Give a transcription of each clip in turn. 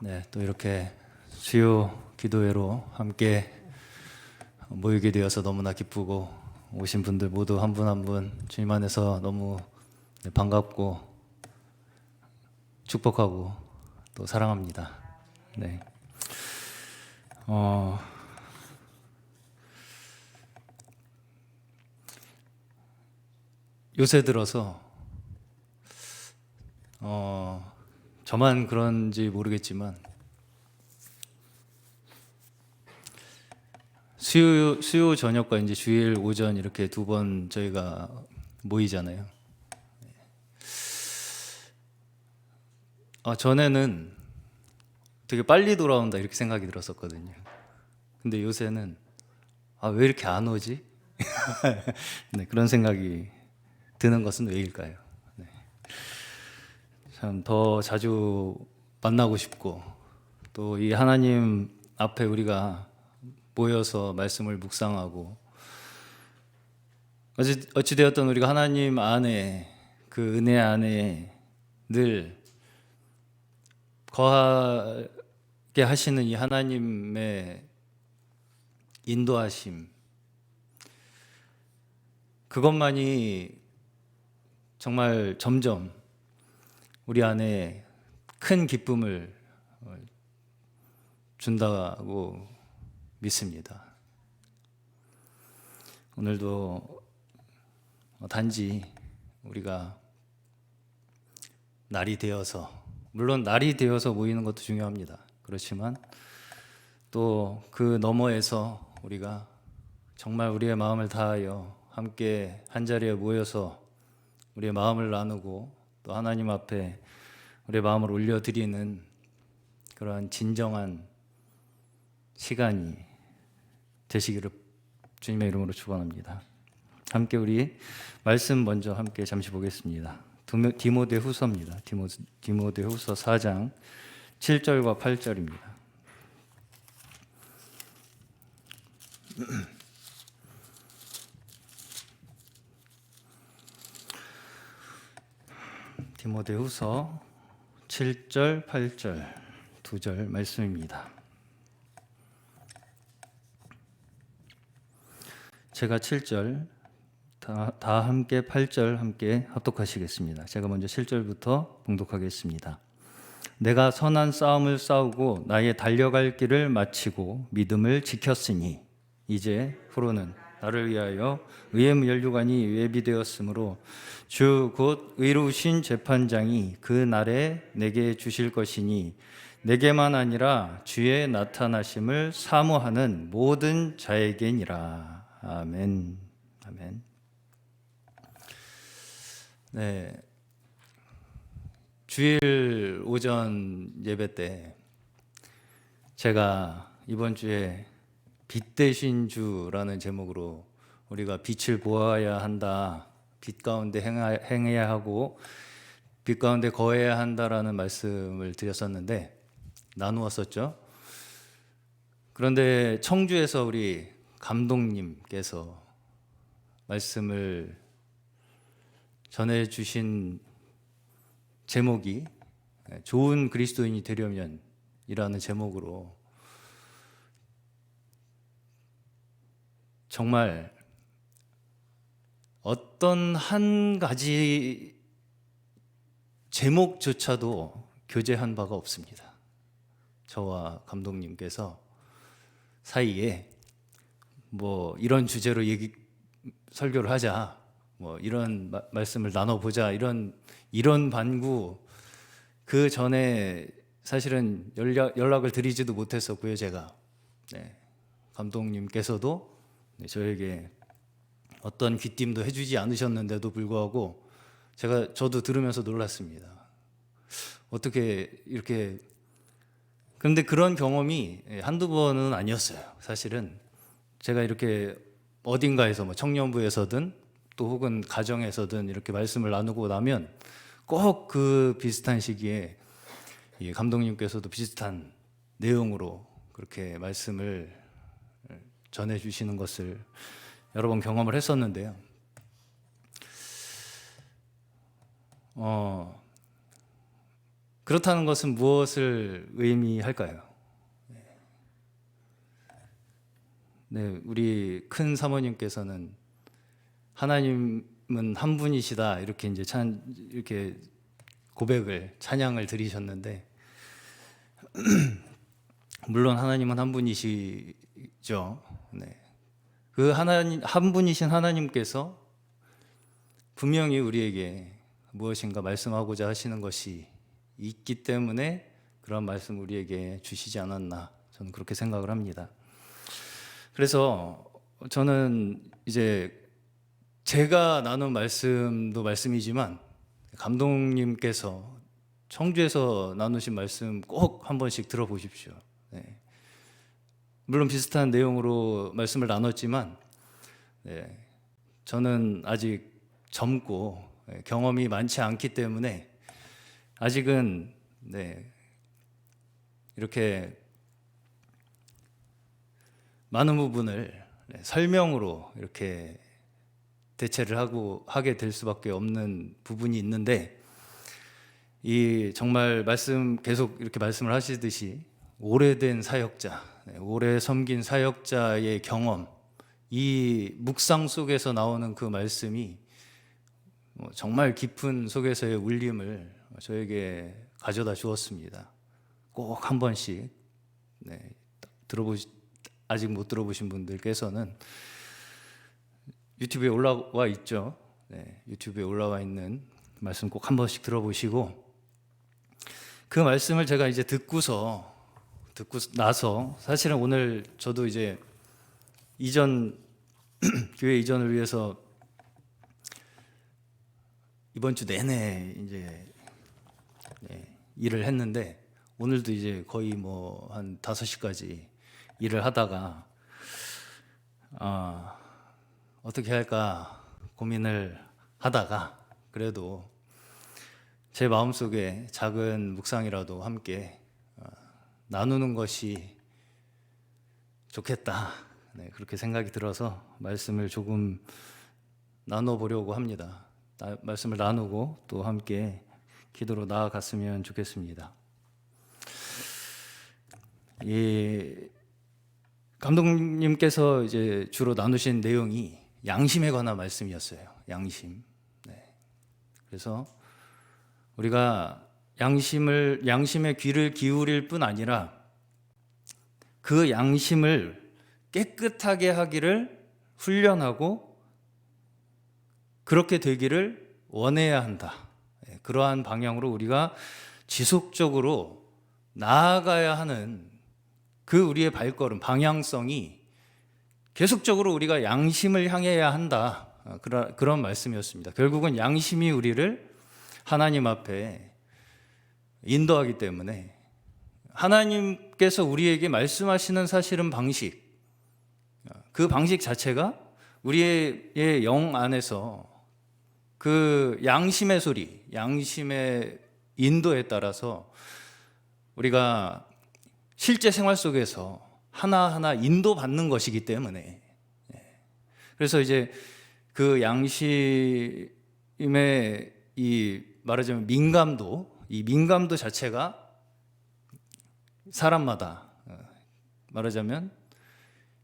네, 또 이렇게 수요 기도회로 함께 모이게 되어서 너무나 기쁘고 오신 분들 모두 한 분 한 분 주님 안에서 너무 반갑고 축복하고 또 사랑합니다. 네. 요새 들어서 저만 그런지 모르겠지만 수요 저녁과 이제 주일 오전 이렇게 두 번 저희가 모이잖아요. 전에는 되게 빨리 돌아온다 이렇게 생각이 들었었거든요. 근데 요새는 왜 이렇게 안 오지? 네, 그런 생각이 드는 것은 왜일까요? 네. 참 더 자주 만나고 싶고 또 이 하나님 앞에 우리가 모여서 말씀을 묵상하고 어찌되었든 우리가 하나님 안에 그 은혜 안에 늘 거하게 하시는 이 하나님의 인도하심, 그것만이 정말 점점 우리 안에 큰 기쁨을 준다고 믿습니다. 오늘도 단지 우리가 날이 되어서, 물론 날이 되어서 모이는 것도 중요합니다. 그렇지만 또 그 너머에서 우리가 정말 우리의 마음을 다하여 함께 한자리에 모여서 우리의 마음을 나누고 또 하나님 앞에 우리의 마음을 올려드리는 그러한 진정한 시간이 되시기를 주님의 이름으로 축원합니다. 함께 우리 말씀 먼저 함께 잠시 보겠습니다. 디모데후서입니다. 디모데후서 4장 7절과 8절입니다. 디모데후서 7절, 8절 두 절 말씀입니다. 제가 7절 다 함께 8절 함께 합독하시겠습니다. 제가 먼저 7절부터 봉독하겠습니다. 내가 선한 싸움을 싸우고 나의 달려갈 길을 마치고 믿음을 지켰으니 이제 후로는 나를 위하여 의의 면류관이 예비되었으므로 주 곧 의로우신 재판장이 그 날에 내게 주실 것이니 내게만 아니라 주의 나타나심을 사모하는 모든 자에게니라. 아멘. 아멘. 네. 주일 오전 예배 때 제가 이번 주에 빛 대신 주라는 제목으로 우리가 빛을 보아야 한다, 빛 가운데 행해야 하고 빛 가운데 거해야 한다라는 말씀을 드렸었는데 나누었었죠. 그런데 청주에서 우리 감독님께서 말씀을 전해주신 제목이 좋은 그리스도인이 되려면 이라는 제목으로 정말 어떤 한 가지 제목조차도 교제한 바가 없습니다. 저와 감독님께서 사이에 뭐 이런 주제로 설교를 하자, 뭐 이런 말씀을 나눠보자, 이런 반구 그 전에 사실은 연락을 드리지도 못했었고요. 제가 감독님께서도 저에게 어떤 귀띔도 해주지 않으셨는데도 불구하고 저도 들으면서 놀랐습니다. 어떻게 이렇게. 그런데 그런 경험이 한두 번은 아니었어요. 사실은 제가 이렇게 어딘가에서 뭐 청년부에서든 또 혹은 가정에서든 이렇게 말씀을 나누고 나면 꼭 그 비슷한 시기에 감독님께서도 비슷한 내용으로 그렇게 말씀을 전해주시는 것을 여러 번 경험을 했었는데요. 그렇다는 것은 무엇을 의미할까요? 네, 우리 큰 사모님께서는 하나님은 한 분이시다 이렇게 이제 이렇게 고백을 찬양을 드리셨는데 물론 하나님은 한 분이시죠. 네. 그 하나님 한 분이신 하나님께서 분명히 우리에게 무엇인가 말씀하고자 하시는 것이 있기 때문에 그런 말씀 우리에게 주시지 않았나 저는 그렇게 생각을 합니다. 그래서 저는 이제 제가 나눈 말씀도 말씀이지만 감독님께서 청주에서 나누신 말씀 꼭 한 번씩 들어보십시오. 네. 물론 비슷한 내용으로 말씀을 나눴지만 네. 저는 아직 젊고 경험이 많지 않기 때문에 아직은 네. 이렇게 많은 부분을 설명으로 이렇게 대체를 하게 될 수밖에 없는 부분이 있는데 이 정말 계속 이렇게 말씀을 하시듯이 오래된 사역자, 오래 섬긴 사역자의 경험, 이 묵상 속에서 나오는 그 말씀이 정말 깊은 속에서의 울림을 저에게 가져다 주었습니다. 꼭 한 번씩 아직 못 들어보신 분들께서는 유튜브에 올라와 있죠. 유튜브에 올라와 있는 말씀 꼭 한 번씩 들어보시고 그 말씀을 제가 이제 듣고 나서 사실은 오늘 저도 이제 교회 이전을 위해서 이번 주 내내 이제 일을 했는데 오늘도 이제 거의 한 5시까지 일을 하다가 어떻게 할까 고민을 하다가 그래도 제 마음속에 작은 묵상이라도 함께 나누는 것이 좋겠다. 그렇게 생각이 들어서 말씀을 조금 나눠보려고 합니다. 말씀을 나누고 또 함께 기도로 나아갔으면 좋겠습니다. 감독님께서 이제 주로 나누신 내용이 양심에 관한 말씀이었어요. 양심. 그래서 우리가 양심의 귀를 기울일 뿐 아니라 그 양심을 깨끗하게 하기를 훈련하고 그렇게 되기를 원해야 한다. 그러한 방향으로 우리가 지속적으로 나아가야 하는 그 우리의 발걸음, 방향성이 계속적으로 우리가 양심을 향해야 한다. 그런 말씀이었습니다. 결국은 양심이 우리를 하나님 앞에 인도하기 때문에 하나님께서 우리에게 말씀하시는 사실은 그 방식 자체가 우리의 영 안에서 그 양심의 소리, 양심의 인도에 따라서 우리가 실제 생활 속에서 하나하나 인도받는 것이기 때문에 그래서 이제 그 양심의 말하자면 이 민감도 자체가 사람마다 말하자면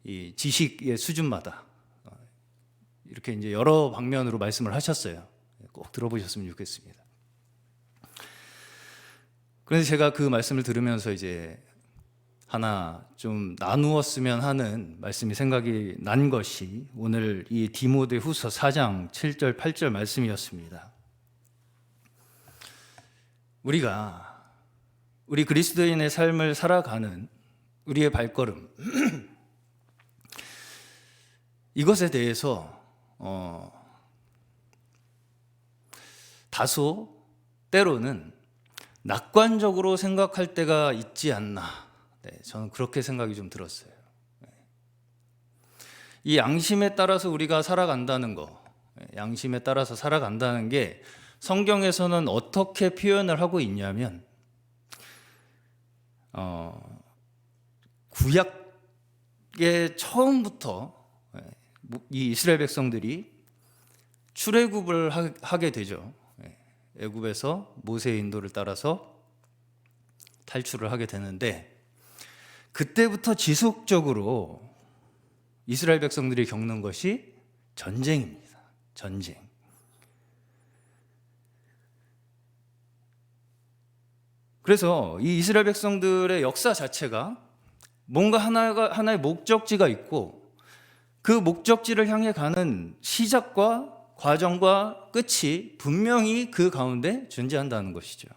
이 지식의 수준마다 이렇게 이제 여러 방면으로 말씀을 하셨어요. 꼭 들어보셨으면 좋겠습니다. 그래서 제가 그 말씀을 들으면서 이제 하나 좀 나누었으면 하는 말씀이 생각이 난 것이 오늘 이 디모데후서 4장 7절 8절 말씀이었습니다. 우리 그리스도인의 삶을 살아가는 우리의 발걸음 이것에 대해서 다소 때로는 낙관적으로 생각할 때가 있지 않나. 저는 그렇게 생각이 좀 들었어요. 이 양심에 따라서 우리가 살아간다는 거, 양심에 따라서 살아간다는 게 성경에서는 어떻게 표현을 하고 있냐면 구약의 처음부터 이 이스라엘 백성들이 출애굽을 하게 되죠. 애굽에서 모세의 인도를 따라서 탈출을 하게 되는데, 그때부터 지속적으로 이스라엘 백성들이 겪는 것이 전쟁입니다. 전쟁. 그래서 이 이스라엘 백성들의 역사 자체가 뭔가 하나의 목적지가 있고, 그 목적지를 향해 가는 시작과 과정과 끝이 분명히 그 가운데 존재한다는 것이죠.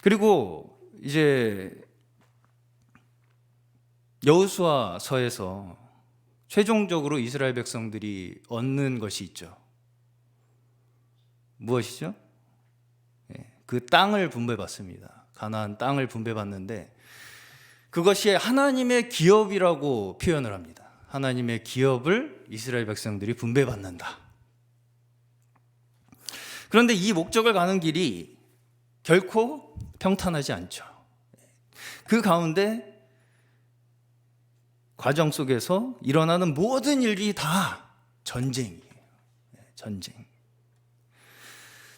그리고 이제 여호수아서에서 최종적으로 이스라엘 백성들이 얻는 것이 있죠. 무엇이죠? 그 땅을 분배받습니다. 가나안 땅을 분배받는데, 그것이 하나님의 기업이라고 표현을 합니다. 하나님의 기업을 이스라엘 백성들이 분배받는다. 그런데 이 목적을 가는 길이 결코 평탄하지 않죠. 그 가운데 과정 속에서 일어나는 모든 일이 다 전쟁이에요. 전쟁.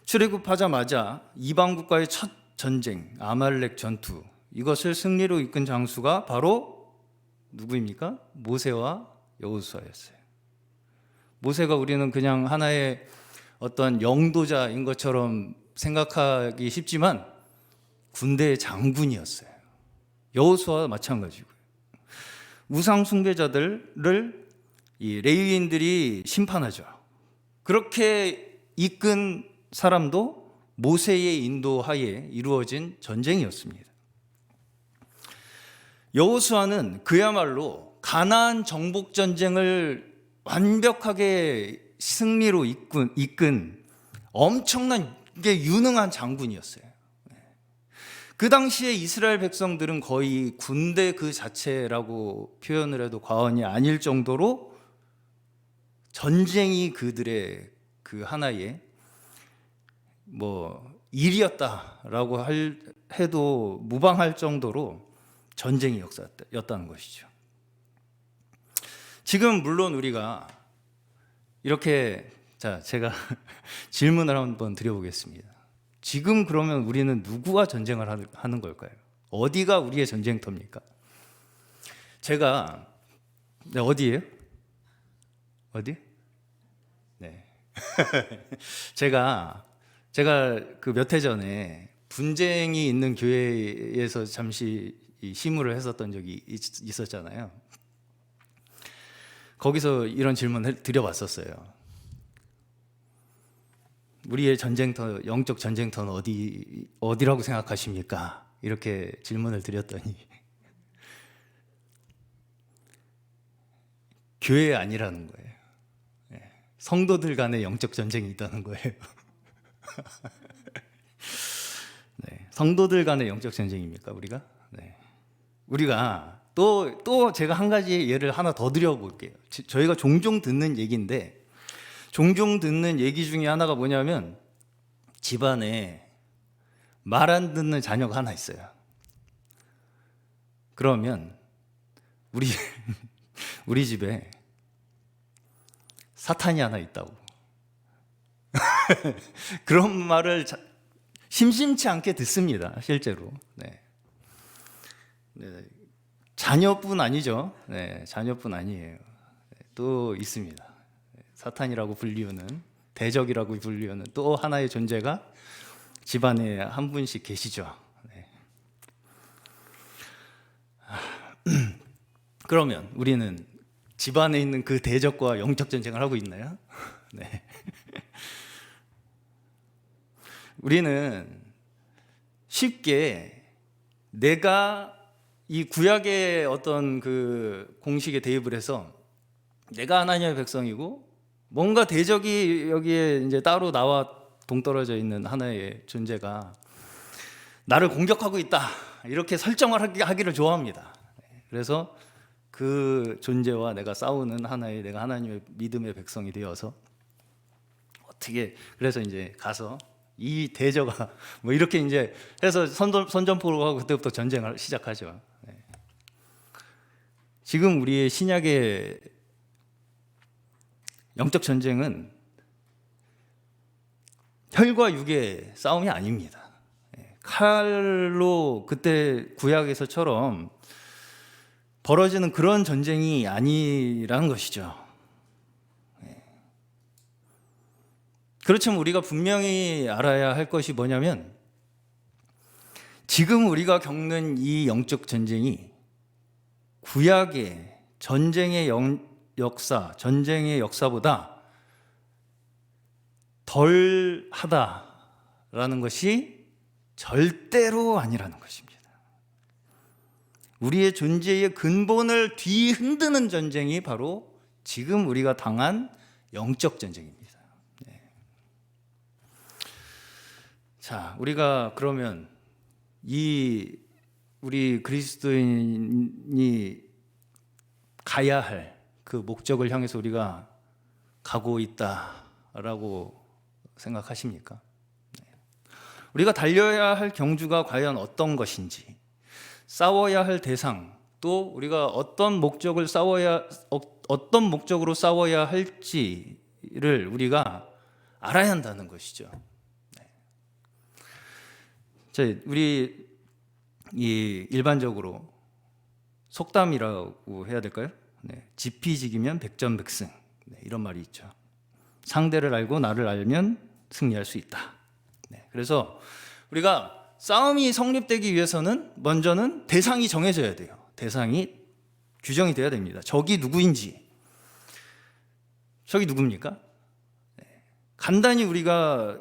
출애굽하자마자 이방 국가의 첫 전쟁, 아말렉 전투, 이것을 승리로 이끈 장수가 바로 누구입니까? 모세와 여호수아였어요. 모세가 우리는 그냥 하나의 어떤 영도자인 것처럼 생각하기 쉽지만 군대의 장군이었어요. 여호수아와 마찬가지고요. 우상 숭배자들을 이 레위인들이 심판하죠. 그렇게 이끈 사람도 모세의 인도하에 이루어진 전쟁이었습니다. 여호수아는 그야말로 가나안 정복 전쟁을 완벽하게 승리로 이끈 엄청나게 유능한 장군이었어요. 그 당시에 이스라엘 백성들은 거의 군대 그 자체라고 표현을 해도 과언이 아닐 정도로 전쟁이 그들의 그 하나의 일이었다라고 해도 무방할 정도로 전쟁의 역사였다는 것이죠. 지금 물론 우리가 이렇게, 제가 질문을 한번 드려보겠습니다. 지금 그러면 우리는 누구와 전쟁을 하는 걸까요? 어디가 우리의 전쟁터입니까? 어디예요? 어디? 네. 제가 그 몇 해 전에 분쟁이 있는 교회에서 잠시 심우를 했었던 적이 있었잖아요. 거기서 이런 질문을 드려봤었어요. 우리의 전쟁터, 영적 전쟁터는 어디라고 생각하십니까? 이렇게 질문을 드렸더니 교회 아니라는 거예요. 성도들 간의 영적 전쟁이 있다는 거예요. 네, 성도들 간의 영적 전쟁입니까, 우리가? 네. 우리가 또 제가 한 가지 예를 하나 더 드려볼게요. 저희가 종종 듣는 얘기인데, 종종 듣는 얘기 중에 하나가 뭐냐면, 집안에 말 안 듣는 자녀가 하나 있어요. 그러면 우리 집에 사탄이 하나 있다고. 그런 말을 심심치 않게 듣습니다, 실제로. 네. 자녀뿐 아니죠. 네, 자녀뿐 아니에요. 또 있습니다. 사탄이라고 불리우는, 대적이라고 불리우는 또 하나의 존재가 집안에 한 분씩 계시죠. 네. 그러면 우리는 집안에 있는 그 대적과 영적 전쟁을 하고 있나요? 네. 우리는 쉽게 내가 이 구약의 어떤 그 공식에 대입을 해서 내가 하나님의 백성이고 뭔가 대적이 여기에 이제 따로 나와 동떨어져 있는 하나의 존재가 나를 공격하고 있다, 이렇게 설정을 하기를 좋아합니다. 그래서 그 존재와 내가 싸우는 내가 하나님의 믿음의 백성이 되어서 그래서 이제 가서 이 대저가 이렇게 이제 해서 선전포로 하고 그때부터 전쟁을 시작하죠. 지금 우리의 신약의 영적 전쟁은 혈과 육의 싸움이 아닙니다. 칼로 그때 구약에서처럼 벌어지는 그런 전쟁이 아니라는 것이죠. 그렇지만 우리가 분명히 알아야 할 것이 뭐냐면 지금 우리가 겪는 이 영적 전쟁이 구약의 전쟁의 전쟁의 역사보다 덜 하다라는 것이 절대로 아니라는 것입니다. 우리의 존재의 근본을 뒤흔드는 전쟁이 바로 지금 우리가 당한 영적 전쟁입니다. 자, 우리가 그러면 우리 그리스도인이 가야 할 그 목적을 향해서 우리가 가고 있다라고 생각하십니까? 우리가 달려야 할 경주가 과연 어떤 것인지, 싸워야 할 대상, 또 우리가 어떤 목적으로 싸워야 할지를 우리가 알아야 한다는 것이죠. 우리 일반적으로 속담이라고 해야 될까요? 지피지기면 백전백승, 이런 말이 있죠. 상대를 알고 나를 알면 승리할 수 있다. 그래서 우리가 싸움이 성립되기 위해서는 먼저는 대상이 정해져야 돼요. 대상이 규정이 돼야 됩니다. 적이 누구인지. 적이 누굽니까? 간단히 우리가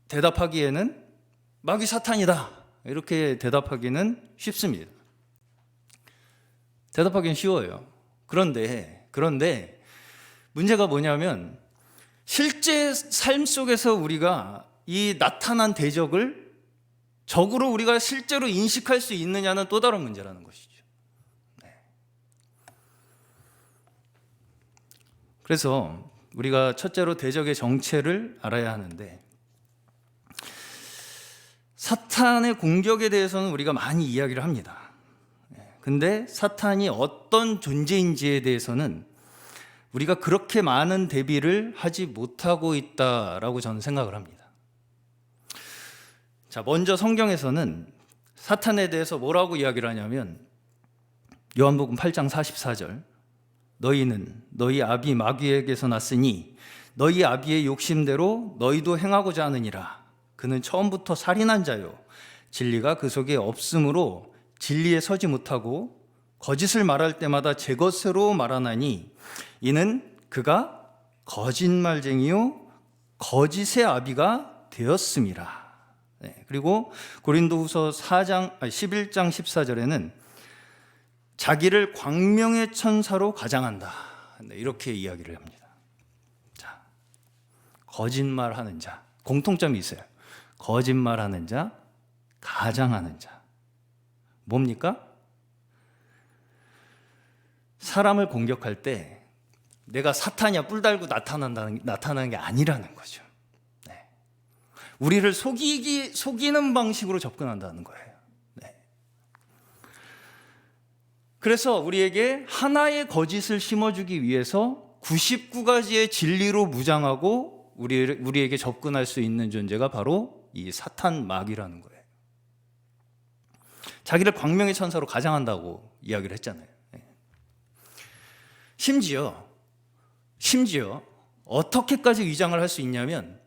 대답하기에는 마귀 사탄이다, 이렇게 대답하기는 쉽습니다. 대답하기는 쉬워요. 그런데 문제가 뭐냐면 실제 삶 속에서 우리가 이 나타난 대적을 적으로 우리가 실제로 인식할 수 있느냐는 또 다른 문제라는 것이죠. 그래서 우리가 첫째로 대적의 정체를 알아야 하는데, 사탄의 공격에 대해서는 우리가 많이 이야기를 합니다. 근데 사탄이 어떤 존재인지에 대해서는 우리가 그렇게 많은 대비를 하지 못하고 있다라고 저는 생각을 합니다. 자, 먼저 성경에서는 사탄에 대해서 뭐라고 이야기를 하냐면 요한복음 8장 44절, 너희는 너희 아비 마귀에게서 났으니 너희 아비의 욕심대로 너희도 행하고자 하느니라. 그는 처음부터 살인한 자요, 진리가 그 속에 없으므로 진리에 서지 못하고 거짓을 말할 때마다 제 것으로 말하나니 이는 그가 거짓말쟁이요 거짓의 아비가 되었음이라. 그리고 고린도후서 11장 14절에는 자기를 광명의 천사로 가장한다, 이렇게 이야기를 합니다. 자, 거짓말하는 자, 공통점이 있어요. 거짓말하는 자, 가장하는 자. 뭡니까? 사람을 공격할 때 내가 사탄이야 뿔 달고 나타나는 게 아니라는 거죠. 우리를 속이는 방식으로 접근한다는 거예요. 그래서 우리에게 하나의 거짓을 심어주기 위해서 99가지의 진리로 무장하고 우리에게 접근할 수 있는 존재가 바로 이 사탄 마귀라는 거예요. 자기를 광명의 천사로 가장한다고 이야기를 했잖아요. 심지어 어떻게까지 위장을 할 수 있냐면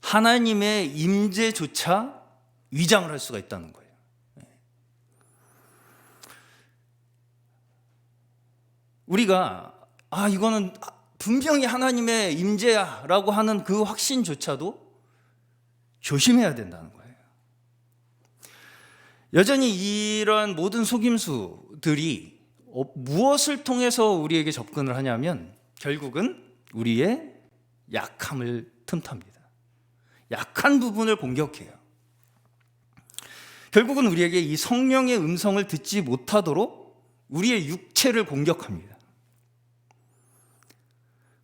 하나님의 임재조차 위장을 할 수가 있다는 거예요. 우리가 이거는 분명히 하나님의 임재야라고 하는 그 확신조차도 조심해야 된다는 거예요. 여전히 이러한 모든 속임수들이 무엇을 통해서 우리에게 접근을 하냐면 결국은 우리의 약함을 틈탑니다. 약한 부분을 공격해요. 결국은 우리에게 이 성령의 음성을 듣지 못하도록 우리의 육체를 공격합니다.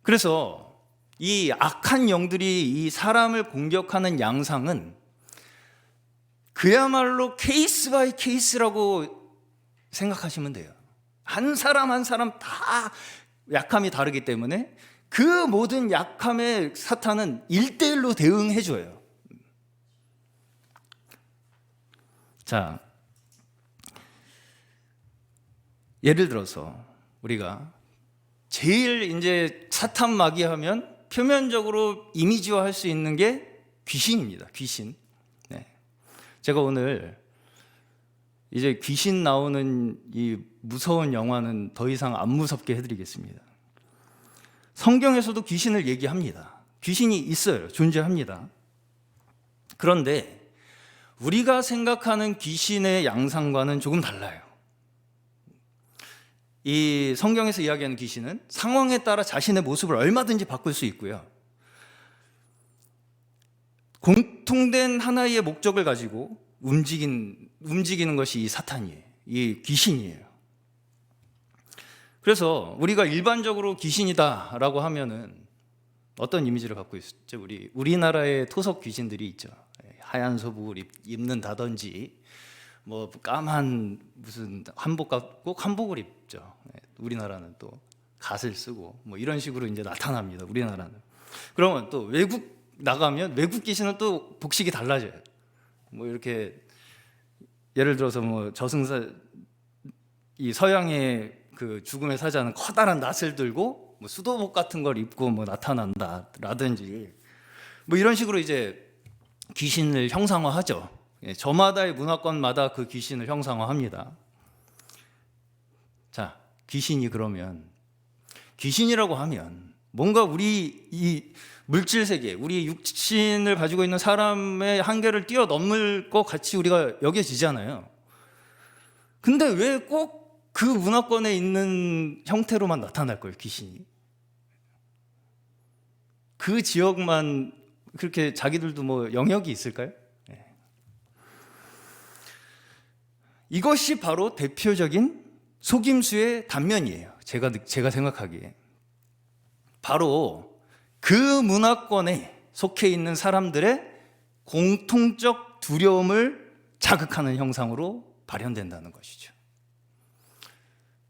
그래서 이 악한 영들이 이 사람을 공격하는 양상은 그야말로 케이스 바이 케이스라고 생각하시면 돼요. 한 사람 한 사람 다 약함이 다르기 때문에 그 모든 약함에 사탄은 1대1로 대응해 줘요. 자, 예를 들어서 우리가 제일 이제 사탄 마귀하면 표면적으로 이미지화할 수 있는 게 귀신입니다. 귀신. 네. 제가 오늘 이제 귀신 나오는 이 무서운 영화는 더 이상 안 무섭게 해드리겠습니다. 성경에서도 귀신을 얘기합니다. 귀신이 있어요. 존재합니다. 그런데 우리가 생각하는 귀신의 양상과는 조금 달라요. 이 성경에서 이야기하는 귀신은 상황에 따라 자신의 모습을 얼마든지 바꿀 수 있고요. 공통된 하나의 목적을 가지고 움직이는 것이 이 사탄이에요. 이 귀신이에요. 그래서 우리가 일반적으로 귀신이다라고 하면은 어떤 이미지를 갖고 있죠? 우리나라의 토속 귀신들이 있죠. 하얀 소복을 입는다든지 뭐 까만 무슨 꼭 한복을 입죠. 우리나라는 또 갓을 쓰고 뭐 이런 식으로 이제 나타납니다. 우리나라는. 그러면 또 외국 나가면 외국 귀신은 또 복식이 달라져요. 뭐 이렇게 예를 들어서 뭐 저승사 이 서양의 그 죽음의 사자는 커다란 낫을 들고 뭐 수도복 같은 걸 입고 뭐 나타난다라든지 뭐 이런 식으로 이제 귀신을 형상화하죠. 저마다의 문화권마다 그 귀신을 형상화합니다. 자, 귀신이 그러면 귀신이라고 하면 뭔가 우리 이 물질 세계, 우리 육신을 가지고 있는 사람의 한계를 뛰어넘을 것 같이 우리가 여겨지잖아요. 근데 왜 꼭 그 문화권에 있는 형태로만 나타날 거예요, 귀신이? 그 지역만 그렇게 자기들도 뭐 영역이 있을까요? 네. 이것이 바로 대표적인 속임수의 단면이에요. 제가 생각하기에. 바로 그 문화권에 속해 있는 사람들의 공통적 두려움을 자극하는 형상으로 발현된다는 것이죠.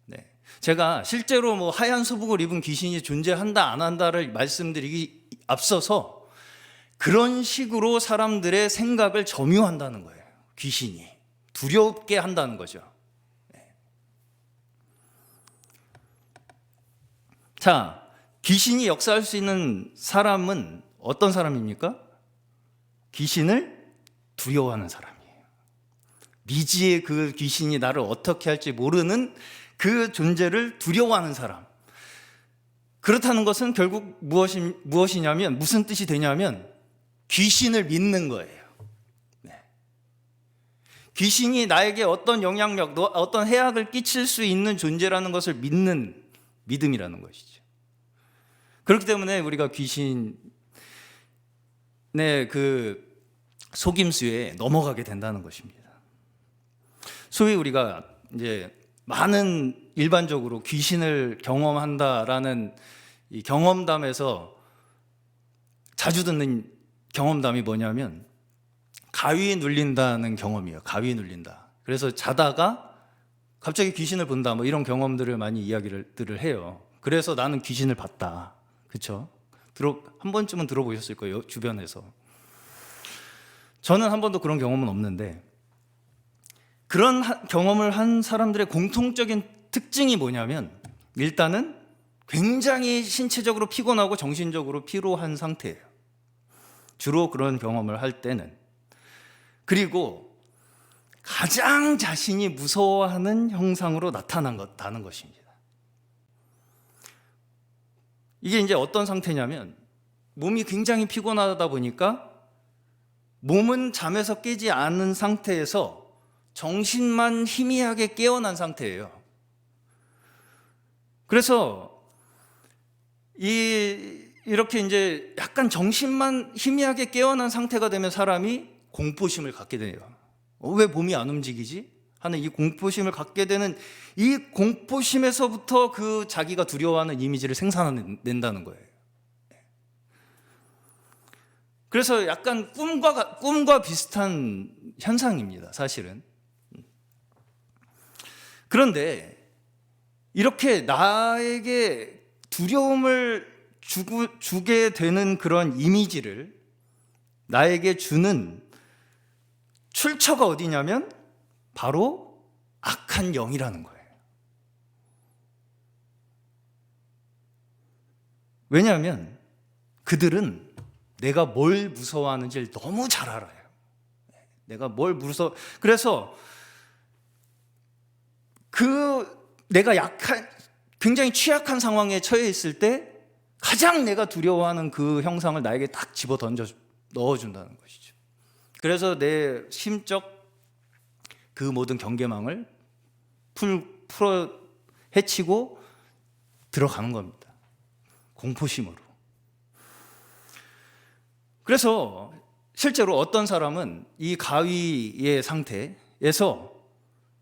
네. 제가 실제로 뭐 하얀 소복을 입은 귀신이 존재한다 안 한다를 말씀드리기 앞서서 그런 식으로 사람들의 생각을 점유한다는 거예요. 귀신이 두렵게 한다는 거죠. 네. 자, 귀신이 역사할 수 있는 사람은 어떤 사람입니까? 귀신을 두려워하는 사람이에요. 미지의 그 귀신이 나를 어떻게 할지 모르는 그 존재를 두려워하는 사람. 그렇다는 것은 결국 무엇이냐면, 무슨 뜻이 되냐면 귀신을 믿는 거예요. 네. 귀신이 나에게 어떤 영향력, 어떤 해악을 끼칠 수 있는 존재라는 것을 믿는 믿음이라는 것이죠. 그렇기 때문에 우리가 귀신의 그 속임수에 넘어가게 된다는 것입니다. 소위 우리가 이제 많은 일반적으로 귀신을 경험한다라는 이 경험담에서 자주 듣는 경험담이 뭐냐면 가위 눌린다는 경험이에요. 가위 눌린다. 그래서 자다가 갑자기 귀신을 본다. 뭐 이런 경험들을 많이 이야기를 해요. 그래서 나는 귀신을 봤다. 그렇죠? 한 번쯤은 들어보셨을 거예요. 주변에서. 저는 한 번도 그런 경험은 없는데 그런 경험을 한 사람들의 공통적인 특징이 뭐냐면 일단은 굉장히 신체적으로 피곤하고 정신적으로 피로한 상태예요. 주로 그런 경험을 할 때는. 그리고 가장 자신이 무서워하는 형상으로 나타난다는 것입니다. 이게 이제 어떤 상태냐면 몸이 굉장히 피곤하다 보니까 몸은 잠에서 깨지 않은 상태에서 정신만 희미하게 깨어난 상태예요. 그래서 이렇게 이제 약간 정신만 희미하게 깨어난 상태가 되면 사람이 공포심을 갖게 돼요. 왜 몸이 안 움직이지? 하는 이 공포심을 갖게 되는 이 공포심에서부터 그 자기가 두려워하는 이미지를 생산해낸다는 거예요. 그래서 약간 꿈과 비슷한 현상입니다, 사실은. 그런데 이렇게 나에게 두려움을 주게 되는 그런 이미지를 나에게 주는 출처가 어디냐면 바로 악한 영이라는 거예요. 왜냐하면 그들은 내가 뭘 무서워하는지를 너무 잘 알아요. 내가 뭘 그래서 내가 굉장히 취약한 상황에 처해 있을 때 가장 내가 두려워하는 그 형상을 나에게 딱 집어 던져 넣어준다는 것이죠. 그래서 내 심적 그 모든 경계망을 풀어 헤치고 들어가는 겁니다. 공포심으로. 그래서 실제로 어떤 사람은 이 가위의 상태에서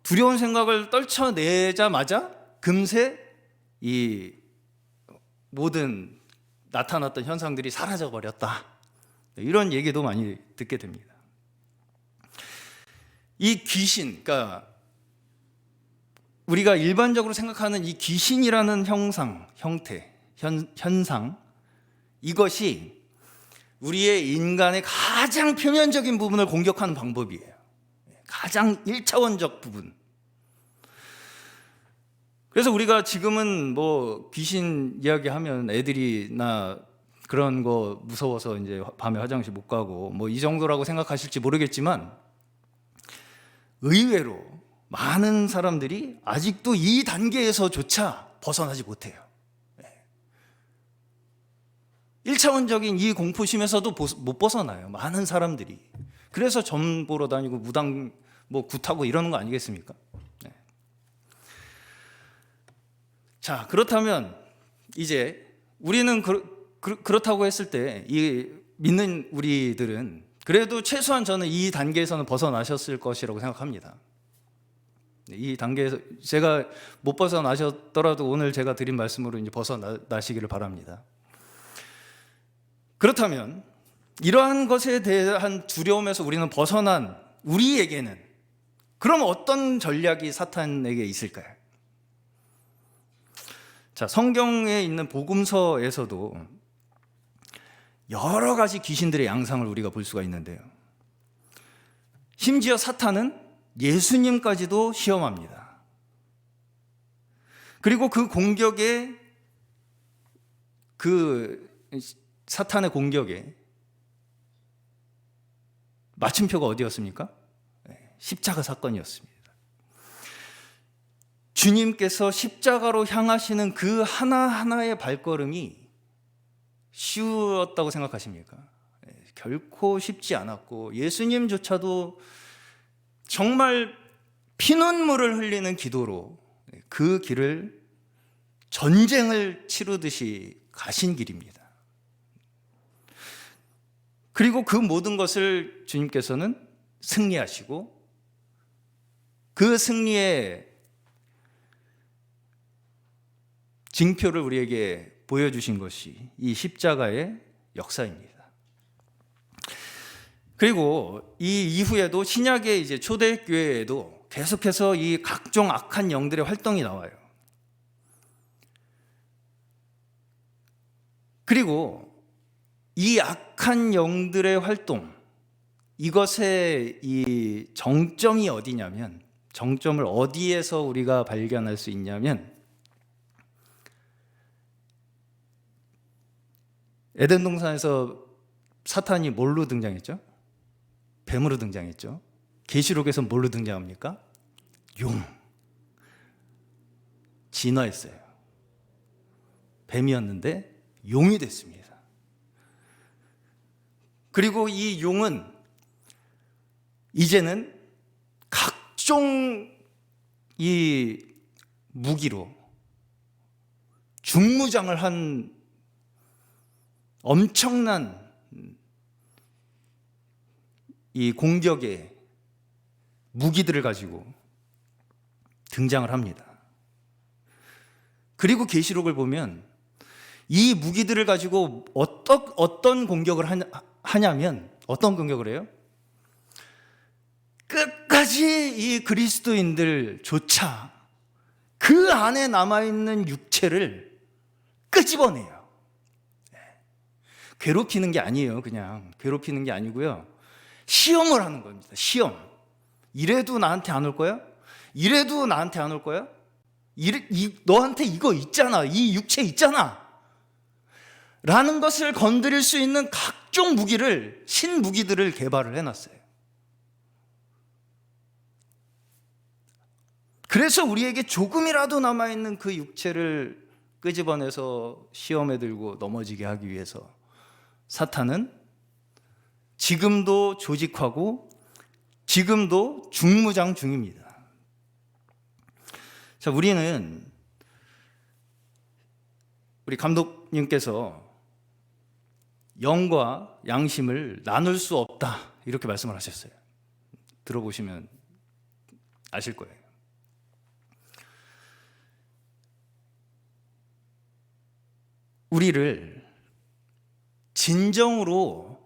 두려운 생각을 떨쳐내자마자 금세 이 모든 나타났던 현상들이 사라져 버렸다. 이런 얘기도 많이 듣게 됩니다. 이 귀신, 그러니까 우리가 일반적으로 생각하는 이 귀신이라는 현상, 이것이 우리의 인간의 가장 표면적인 부분을 공격하는 방법이에요. 가장 1차원적 부분. 그래서 우리가 지금은 뭐 귀신 이야기하면 애들이나 그런 거 무서워서 이제 밤에 화장실 못 가고 뭐 이 정도라고 생각하실지 모르겠지만 의외로 많은 사람들이 아직도 이 단계에서조차 벗어나지 못해요. 1차원적인 이 공포심에서도 못 벗어나요. 많은 사람들이. 그래서 점 보러 다니고 무당 뭐 굿하고 이러는 거 아니겠습니까? 네. 자, 그렇다면 이제 우리는 그렇다고 했을 때 이 믿는 우리들은 그래도 최소한 저는 이 단계에서는 벗어나셨을 것이라고 생각합니다. 이 단계에서 제가 못 벗어나셨더라도 오늘 제가 드린 말씀으로 이제 벗어나시기를 바랍니다. 그렇다면 이러한 것에 대한 두려움에서 우리는 벗어난 우리에게는 그럼 어떤 전략이 사탄에게 있을까요? 자, 성경에 있는 복음서에서도 여러 가지 귀신들의 양상을 우리가 볼 수가 있는데요. 심지어 사탄은 예수님까지도 시험합니다. 그리고 사탄의 공격에 마침표가 어디였습니까? 십자가 사건이었습니다. 주님께서 십자가로 향하시는 그 하나하나의 발걸음이 쉬웠다고 생각하십니까? 결코 쉽지 않았고 예수님조차도 정말 피눈물을 흘리는 기도로 그 길을 전쟁을 치르듯이 가신 길입니다. 그리고 그 모든 것을 주님께서는 승리하시고 그 승리의 징표를 우리에게 보여주신 것이 이 십자가의 역사입니다. 그리고 이 이후에도 신약의 이제 초대교회에도 계속해서 이 각종 악한 영들의 활동이 나와요. 그리고 이 악한 영들의 활동, 이것의 이 정점이 어디냐면, 정점을 어디에서 우리가 발견할 수 있냐면 에덴 동산에서 사탄이 뭘로 등장했죠? 뱀으로 등장했죠. 계시록에서 뭘로 등장합니까? 용. 진화했어요. 뱀이었는데 용이 됐습니다. 그리고 이 용은 이제는 각종 이 무기로 중무장을 한 엄청난 이 공격의 무기들을 가지고 등장을 합니다. 그리고 계시록을 보면 이 무기들을 가지고 어떤 공격을 하냐면 어떤 공격을 해요? 끝까지 이 그리스도인들조차 그 안에 남아있는 육체를 끄집어내요. 괴롭히는 게 아니에요. 그냥 괴롭히는 게 아니고요. 시험을 하는 겁니다. 시험. 이래도 나한테 안 올 거야? 이래도 나한테 안 올 거야? 너한테 이거 있잖아. 이 육체 있잖아. 라는 것을 건드릴 수 있는 각종 무기를, 신무기들을 개발을 해놨어요. 그래서 우리에게 조금이라도 남아있는 그 육체를 끄집어내서 시험에 들고 넘어지게 하기 위해서 사탄은 지금도 조직하고 지금도 중무장 중입니다. 자, 우리 감독님께서 영과 양심을 나눌 수 없다 이렇게 말씀을 하셨어요. 들어보시면 아실 거예요. 우리를 진정으로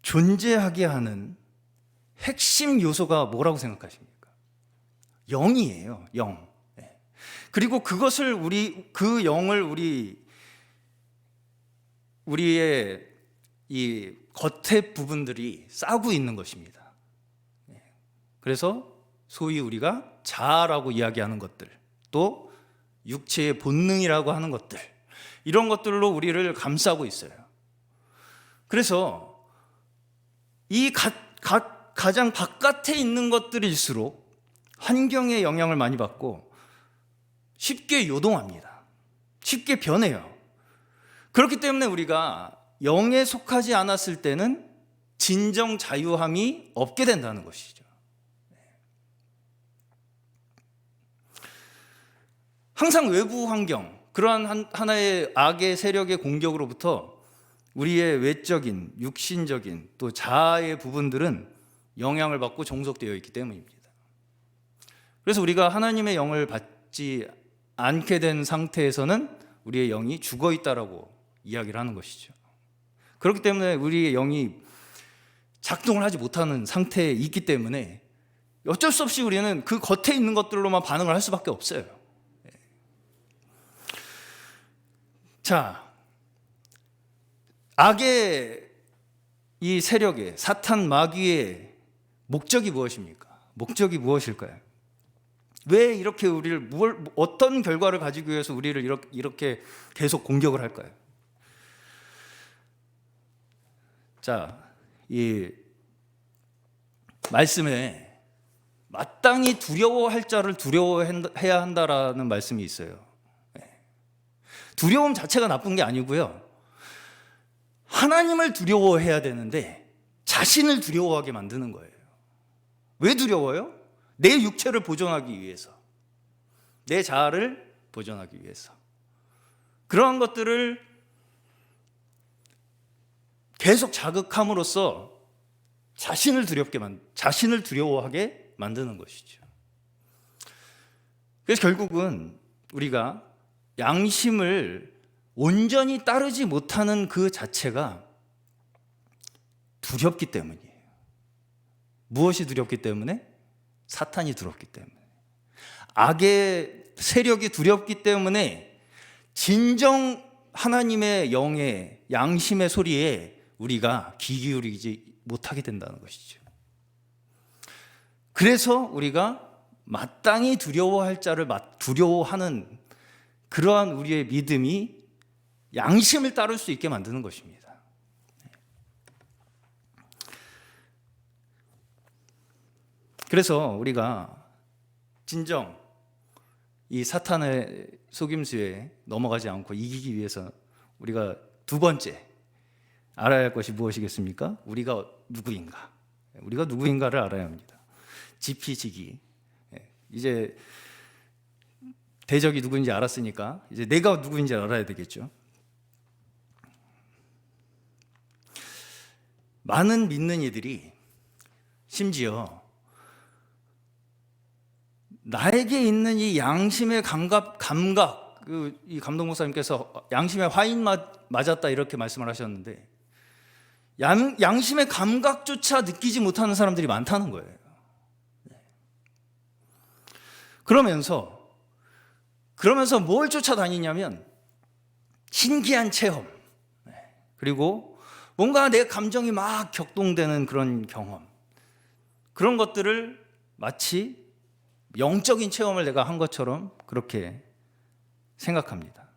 존재하게 하는 핵심 요소가 뭐라고 생각하십니까? 영이에요. 영. 그리고 그것을 그 영을 우리의 이 겉의 부분들이 싸고 있는 것입니다. 그래서 소위 우리가 자아라고 이야기하는 것들, 또 육체의 본능이라고 하는 것들, 이런 것들로 우리를 감싸고 있어요. 그래서 이 가장 바깥에 있는 것들일수록 환경의 영향을 많이 받고 쉽게 요동합니다. 쉽게 변해요. 그렇기 때문에 우리가 영에 속하지 않았을 때는 진정 자유함이 없게 된다는 것이죠. 항상 외부 환경, 그러한 하나의 악의 세력의 공격으로부터 우리의 외적인, 육신적인 또 자아의 부분들은 영향을 받고 종속되어 있기 때문입니다. 그래서 우리가 하나님의 영을 받지 않게 된 상태에서는 우리의 영이 죽어 있다라고 이야기를 하는 것이죠. 그렇기 때문에 우리의 영이 작동을 하지 못하는 상태에 있기 때문에 어쩔 수 없이 우리는 그 겉에 있는 것들로만 반응을 할 수밖에 없어요. 자, 악의 이 세력의 사탄 마귀의 목적이 무엇입니까? 목적이 무엇일까요? 왜 이렇게 우리를 어떤 결과를 가지기 위해서 우리를 이렇게 계속 공격을 할까요? 자, 이 말씀에 마땅히 두려워할 자를 두려워해야 한다라는 말씀이 있어요. 두려움 자체가 나쁜 게 아니고요. 하나님을 두려워해야 되는데 자신을 두려워하게 만드는 거예요. 왜 두려워요? 내 육체를 보존하기 위해서, 내 자아를 보존하기 위해서. 그러한 것들을 계속 자극함으로써 자신을 두려워하게 만드는 것이죠. 그래서 결국은 우리가 양심을 온전히 따르지 못하는 그 자체가 두렵기 때문이에요. 무엇이 두렵기 때문에? 사탄이 두렵기 때문에, 악의 세력이 두렵기 때문에 진정 하나님의 영의 양심의 소리에 우리가 귀 기울이지 못하게 된다는 것이죠. 그래서 우리가 마땅히 두려워할 자를 두려워하는 그러한 우리의 믿음이 양심을 따를 수 있게 만드는 것입니다. 그래서 우리가 진정 이 사탄의 속임수에 넘어가지 않고 이기기 위해서 우리가 두 번째 알아야 할 것이 무엇이겠습니까? 우리가 누구인가? 우리가 누구인가를 알아야 합니다. 지피지기. 이제 대적이 누구인지 알았으니까 이제 내가 누구인지 알아야 되겠죠. 많은 믿는 이들이 심지어 나에게 있는 이 양심의 감각, 이 감독 목사님께서 양심의 화인 맞았다 이렇게 말씀을 하셨는데, 양심의 감각조차 느끼지 못하는 사람들이 많다는 거예요. 그러면서 뭘 쫓아다니냐면 신기한 체험, 그리고 뭔가 내 감정이 막 격동되는 그런 경험, 그런 것들을 마치 영적인 체험을 내가 한 것처럼 그렇게 생각합니다.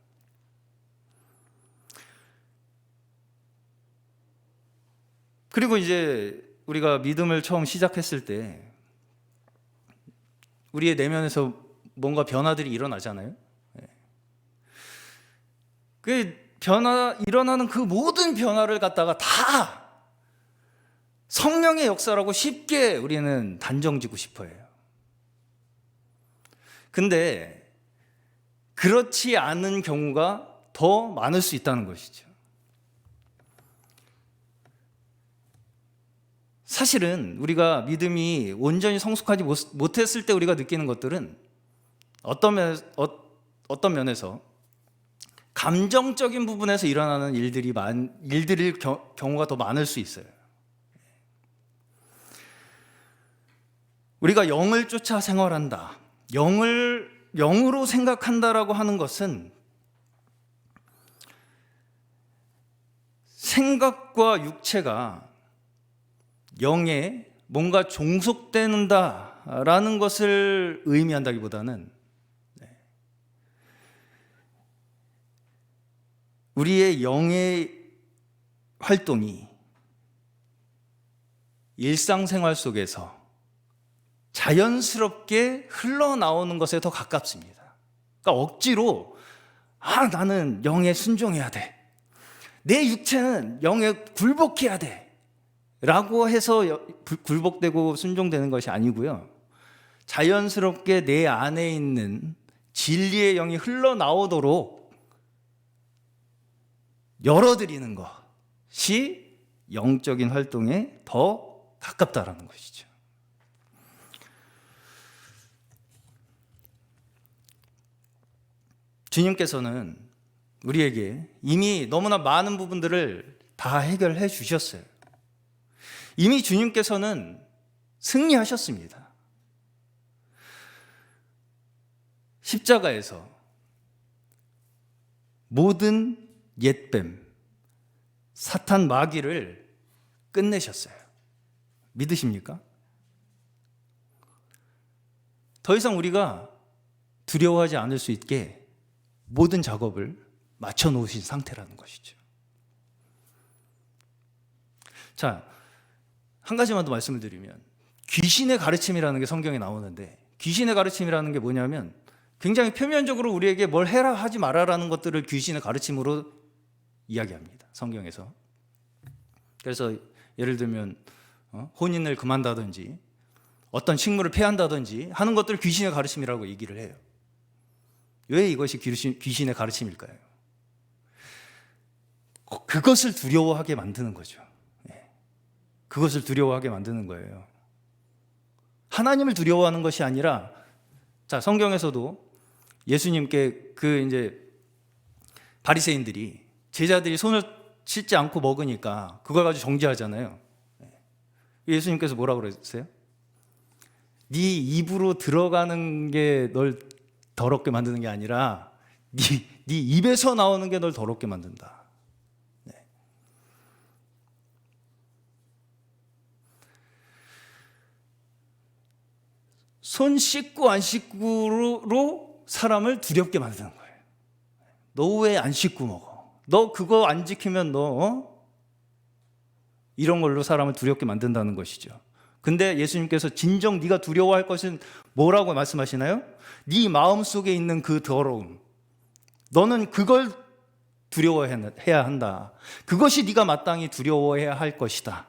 그리고 이제 우리가 믿음을 처음 시작했을 때 우리의 내면에서 뭔가 변화들이 일어나잖아요. 그 일어나는 그 모든 변화를 갖다가 다 성령의 역사라고 쉽게 우리는 단정짓고 싶어 해요. 근데 그렇지 않은 경우가 더 많을 수 있다는 것이죠. 사실은 우리가 믿음이 온전히 성숙하지 못했을 때 우리가 느끼는 것들은 어떤 면에서 감정적인 부분에서 일어나는 일들일 경우가 더 많을 수 있어요. 우리가 영을 쫓아 생활한다, 영으로 생각한다라고 하는 것은 생각과 육체가 영에 뭔가 종속된다라는 것을 의미한다기보다는 우리의 영의 활동이 일상생활 속에서 자연스럽게 흘러나오는 것에 더 가깝습니다. 그러니까 억지로 나는 영에 순종해야 돼, 내 육체는 영에 굴복해야 돼 라고 해서 굴복되고 순종되는 것이 아니고요, 자연스럽게 내 안에 있는 진리의 영이 흘러나오도록 열어드리는 것이 영적인 활동에 더 가깝다라는 것이죠. 주님께서는 우리에게 이미 너무나 많은 부분들을 다 해결해 주셨어요. 이미 주님께서는 승리하셨습니다. 십자가에서 모든 옛뱀, 사탄 마귀를 끝내셨어요. 믿으십니까? 더 이상 우리가 두려워하지 않을 수 있게 모든 작업을 맞춰 놓으신 상태라는 것이죠. 자, 한 가지만 더 말씀을 드리면, 귀신의 가르침이라는 게 성경에 나오는데, 귀신의 가르침이라는 게 뭐냐면 굉장히 표면적으로 우리에게 뭘 해라 하지 말아라는 것들을 귀신의 가르침으로 이야기합니다, 성경에서. 그래서 예를 들면 혼인을 금한다든지 어떤 식물을 폐한다든지 하는 것들을 귀신의 가르침이라고 얘기를 해요. 왜 이것이 귀신의 가르침일까요? 그것을 두려워하게 만드는 거죠. 그것을 두려워하게 만드는 거예요. 하나님을 두려워하는 것이 아니라, 자, 성경에서도 예수님께 이제 바리새인들이 제자들이 손을 씻지 않고 먹으니까 그걸 가지고 정죄하잖아요. 예수님께서 뭐라고 그랬어요? 네 입으로 들어가는 게 널 더럽게 만드는 게 아니라 네 입에서 나오는 게 널 더럽게 만든다. 손 씻고 안 씻고로 사람을 두렵게 만드는 거예요. 너 왜 안 씻고 먹어? 너 그거 안 지키면 너 이런 걸로 사람을 두렵게 만든다는 것이죠. 근데 예수님께서 진정 네가 두려워할 것은 뭐라고 말씀하시나요? 네 마음속에 있는 그 더러움, 너는 그걸 두려워해야 한다. 그것이 네가 마땅히 두려워해야 할 것이다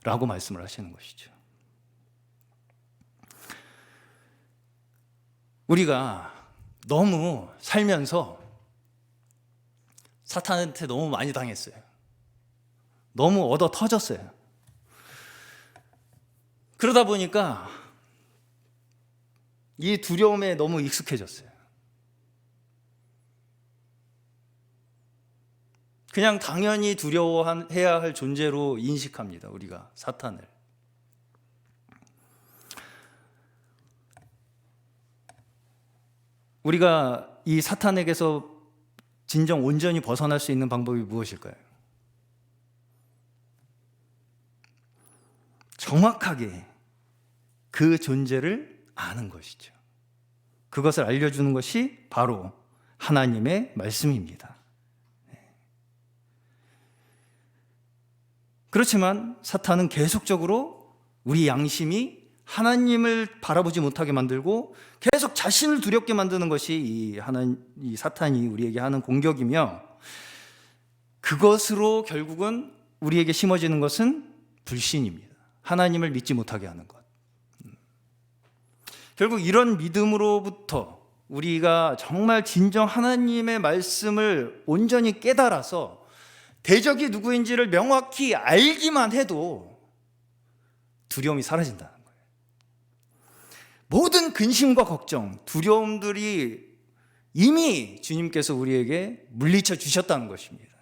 라고 말씀을 하시는 것이죠. 우리가 너무 살면서 사탄한테 너무 많이 당했어요. 너무 얻어 터졌어요. 그러다 보니까 이 두려움에 너무 익숙해졌어요. 그냥 당연히 두려워해야 할 존재로 인식합니다, 우리가 사탄을. 우리가 이 사탄에게서 진정 온전히 벗어날 수 있는 방법이 무엇일까요? 정확하게 그 존재를 아는 것이죠. 그것을 알려주는 것이 바로 하나님의 말씀입니다. 그렇지만 사탄은 계속적으로 우리 양심이 하나님을 바라보지 못하게 만들고 계속 자신을 두렵게 만드는 것이 이 사탄이 우리에게 하는 공격이며, 그것으로 결국은 우리에게 심어지는 것은 불신입니다. 하나님을 믿지 못하게 하는 것. 결국 이런 믿음으로부터 우리가 정말 진정 하나님의 말씀을 온전히 깨달아서 대적이 누구인지를 명확히 알기만 해도 두려움이 사라진다는 거예요. 모든 근심과 걱정, 두려움들이 이미 주님께서 우리에게 물리쳐 주셨다는 것입니다.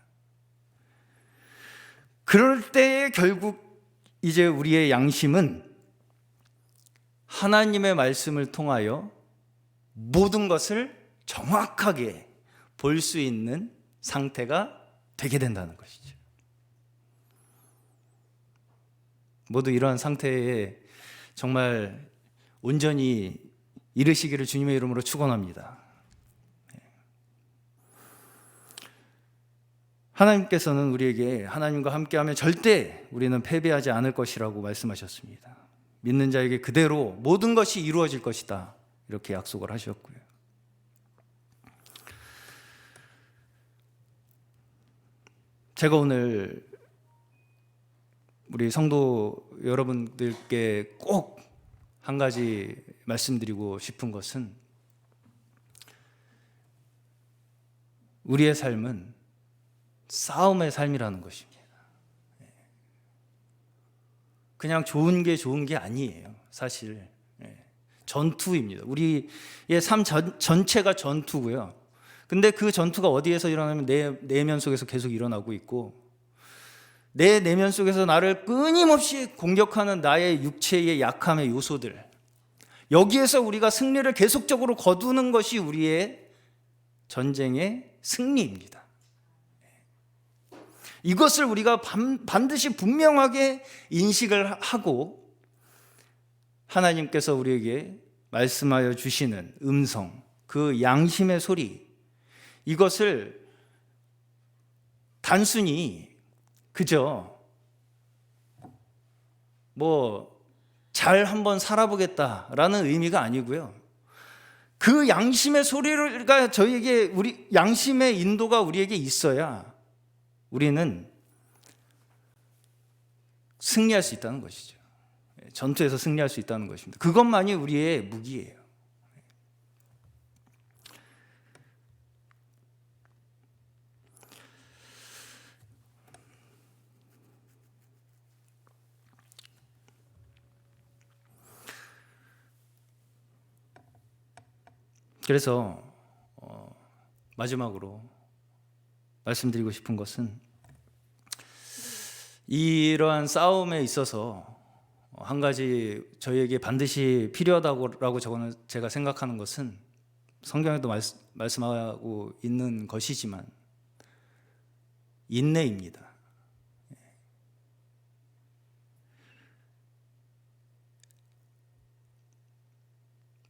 그럴 때에 결국 이제 우리의 양심은 하나님의 말씀을 통하여 모든 것을 정확하게 볼 수 있는 상태가 되게 된다는 것이죠. 모두 이러한 상태에 정말 온전히 이르시기를 주님의 이름으로 축원합니다. 하나님께서는 우리에게 하나님과 함께하면 절대 우리는 패배하지 않을 것이라고 말씀하셨습니다. 믿는 자에게 그대로 모든 것이 이루어질 것이다, 이렇게 약속을 하셨고요. 제가 오늘 우리 성도 여러분들께 꼭 한 가지 말씀드리고 싶은 것은, 우리의 삶은 싸움의 삶이라는 것입니다. 그냥 좋은 게 아니에요. 사실 전투입니다. 우리의 삶 전체가 전투고요. 근데 그 전투가 어디에서 일어나면 내 내면 속에서 계속 일어나고 있고, 내 내면 속에서 나를 끊임없이 공격하는 나의 육체의 약함의 요소들, 여기에서 우리가 승리를 계속적으로 거두는 것이 우리의 전쟁의 승리입니다. 이것을 우리가 반드시 분명하게 인식을 하고, 하나님께서 우리에게 말씀하여 주시는 음성, 그 양심의 소리, 이것을 단순히 그저 잘 한번 살아보겠다라는 의미가 아니고요. 그 양심의 소리가 우리 양심의 인도가 우리에게 있어야 우리는 승리할 수 있다는 것이죠. 전투에서 승리할 수 있다는 것입니다. 그것만이 우리의 무기예요. 그래서 마지막으로 말씀드리고 싶은 것은, 이러한 싸움에 있어서 한 가지 저희에게 반드시 필요하다고 제가 생각하는 것은, 성경에도 말씀하고 있는 것이지만 인내입니다.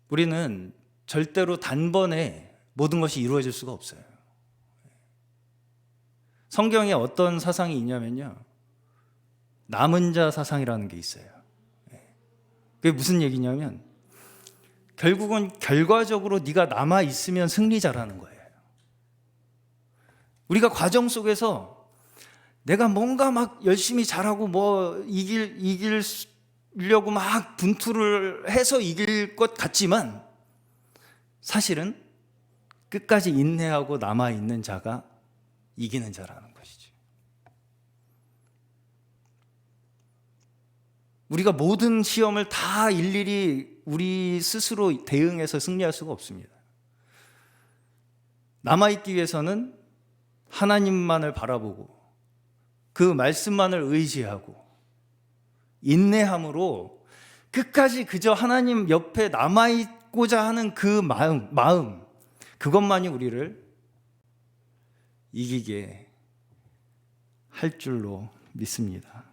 우리는 절대로 단번에 모든 것이 이루어질 수가 없어요. 성경에 어떤 사상이 있냐면요, 남은 자 사상이라는 게 있어요. 그게 무슨 얘기냐면, 결국은 결과적으로 네가 남아 있으면 승리자라는 거예요. 우리가 과정 속에서 내가 뭔가 막 열심히 잘하고 이기려고 막 분투를 해서 이길 것 같지만, 사실은 끝까지 인내하고 남아있는 자가 이기는 자라는 것이죠. 우리가 모든 시험을 다 일일이 우리 스스로 대응해서 승리할 수가 없습니다. 남아있기 위해서는 하나님만을 바라보고 그 말씀만을 의지하고 인내함으로 끝까지 그저 하나님 옆에 남아있고자 하는 그 마음, 그것만이 우리를 이기게 할 줄로 믿습니다.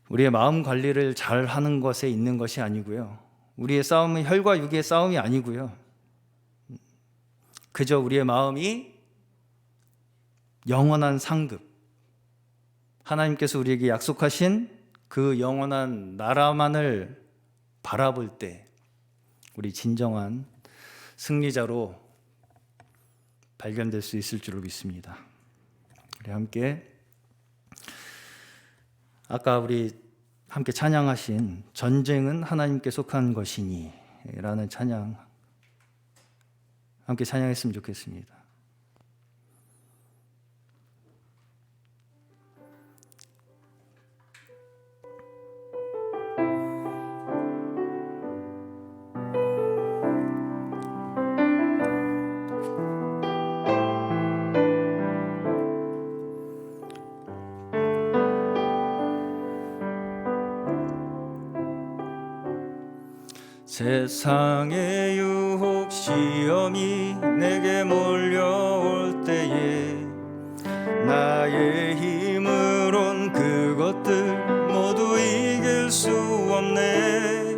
우리의 마음 관리를 잘 하는 것에 있는 것이 아니고요. 우리의 싸움은 혈과 육의 싸움이 아니고요. 그저 우리의 마음이 영원한 상급, 하나님께서 우리에게 약속하신 그 영원한 나라만을 바라볼 때 우리 진정한 승리자로 발견될 수 있을 줄로 믿습니다. 우리 함께 아까 우리 함께 찬양하신 전쟁은 하나님께 속한 것이니 라는 찬양 함께 찬양했으면 좋겠습니다. 세상의 유혹 시험이 내게 몰려올 때에 나의 힘으론 그것들 모두 이길 수 없네.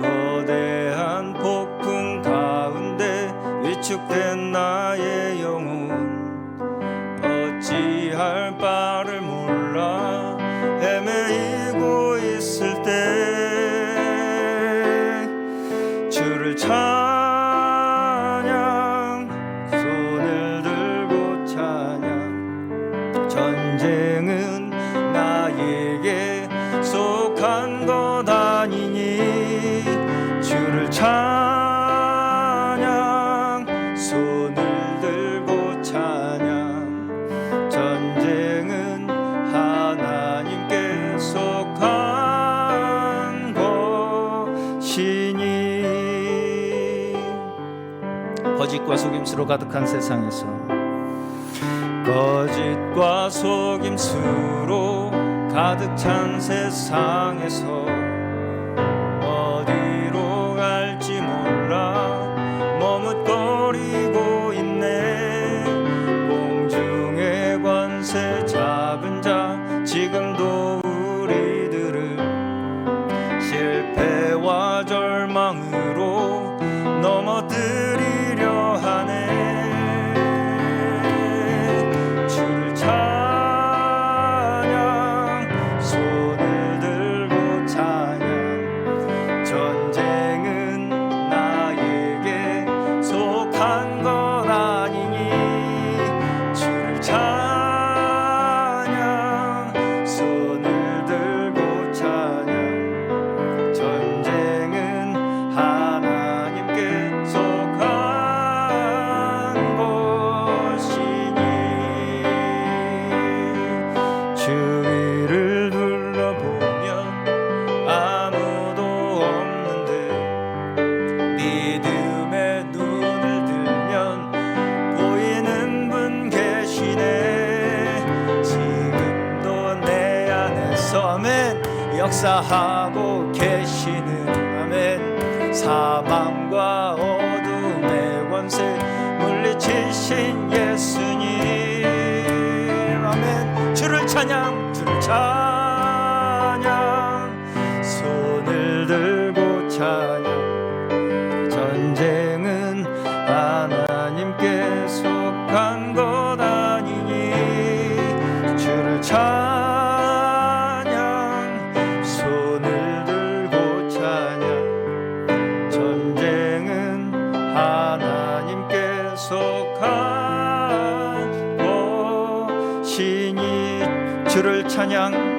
거대한 폭풍 가운데 위축된 나의 영혼 어찌할 바를 몰라 헤매이고 있을 때 주를 찬양, 손을 들고 찬양. 전쟁은 나에게 속한 것 아니니 주를 찬양, 손을 들고 찬양. 전쟁은 하나님께 속한 것이니. 거짓과 속임수로 가득한 세상에서 거짓과 속임수로 가득 찬 세상에서 어디로 갈지 몰라 머뭇거리고 있네. 공중의 관세 잡은 자 지금도 우리들을 실패와 절망으로 넘어뜨리려 하네. 주를 찬양, 손을 들고 찬양. 전쟁은 나에게 속한 것 아니니 주를 찬양, 손을 들고 찬양. 전쟁은 하나님께 속한 것이니. 주위를 둘러보면 아무도 없는데 믿음의 눈을 들면 보이는 분 계시네. 지금도 내 안에서 아멘 역사하고 계시는 아멘. 사망과 어둠의 권세 물리치신 예수님 아멘. 주를 찬양, 주를 찬양. 손을 들고 찬양. 전쟁은 하나님께 속한 것 아니니 주를 찬양, 손을 들고 찬양. 전쟁은 하나님께 속한 것이니 주를 찬양,